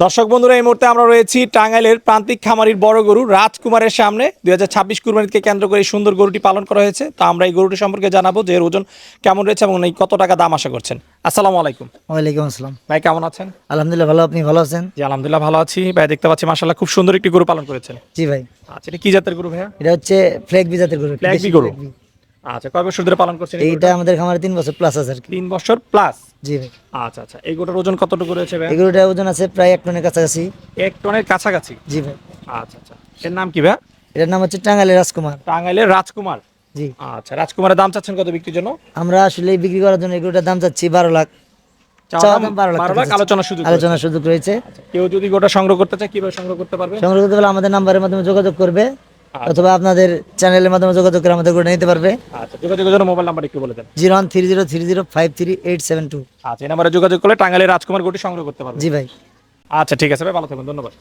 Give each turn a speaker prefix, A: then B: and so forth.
A: দর্শক বন্ধুরা, এই মুহূর্তে আমরা রয়েছি টাঙ্গাইলের প্রান্তিক খামারির বড় গরু রাজকুমারের সামনে। 2026 কুরবানিকে কেন্দ্র করে এই সুন্দর গরুটি পালন করা হয়েছে। তো আমরা এই গরুটি সম্পর্কে জানাবো যে এর ওজন কেমন রয়েছে এবং এই কত টাকা দাম আশা করছেন। আসসালামু আলাইকুম
B: ওয়ালাইকুম আসসালাম।
A: ভাই, কেমন আছেন?
B: আলহামদুলিল্লাহ ভালো, আপনি ভালো আছেন?
A: জি আলহামদুলিল্লাহ ভালো আছি ভাই। দেখতে পাচ্ছি মাশাআল্লাহ খুব সুন্দর একটি গরু পালন করেছেন।
B: জি ভাই,
A: আচ্ছা, এটা কি জাতের গরু ভাইয়া?
B: এটা হচ্ছে ফ্ল্যাগ বি জাতের গরু,
A: ফ্ল্যাগ
B: দেশি
A: বি গরু।
B: ফ্ল্যাগ বি।
A: আচ্ছা, কয় বছর ধরে পালন করছেন এই
B: এইটা
A: গরুটা?
B: আমাদের খামারে 3 বছর প্লাস আছে আর কি।
A: 3 বছর প্লাস।
B: জি ভাই,
A: আচ্ছা আচ্ছা, এই গরুটার ওজন কতটুকু রয়েছে ভাই?
B: এই গরুটার ওজন আছে প্রায় 1 টনের কাছাকাছি।
A: 1 টনের কাছাকাছি।
B: জি ভাই,
A: আচ্ছা আচ্ছা, এর নাম কি ভাই?
B: এটার নাম হচ্ছে টাঙ্গাইলের রাজকুমার।
A: টাঙ্গাইলের রাজকুমার।
B: জি,
A: আচ্ছা, রাজকুমারের দাম চাচ্ছেন কত বিক্রির জন্য?
B: আমরা আসলে বিক্রি করার জন্য এই গরুটার দাম চাচ্ছি 12 লাখ।
A: চাওয়া দাম
B: 12 লাখ
A: 12
B: টাকা
A: লাখ,
B: চাচ্ছি।
A: আলোচনার সুযোগ রয়েছে।
B: আলোচনার সুযোগ রয়েছে।
A: আচ্ছা, কেউ যদি গোটা সংগ্রহ করতে চায় কিভাবে সংগ্রহ করতে পারবে?
B: সংগ্রহ করতে হলে আমাদের নাম্বারের মাধ্যমে যোগাযোগ করবে,
A: আচ্ছা।
B: অথবা আপনাদের চ্যানেলের মাধ্যমে যোগাযোগ করে আমাদের গরুটা নিতে পারবে।
A: আচ্ছা, যোগাযোগের জন্য মোবাইল নাম্বার একটু বলে দেন।
B: 013030533872।
A: আচ্ছা, এই নাম্বারে যোগাযোগ করলে টাঙ্গাইলের রাজকুমার গরুটি সংগ্রহ করতে পারবে।
B: জি ভাই।
A: আচ্ছা ঠিক আছে ভাই, ভালো থাকবেন, ধন্যবাদ।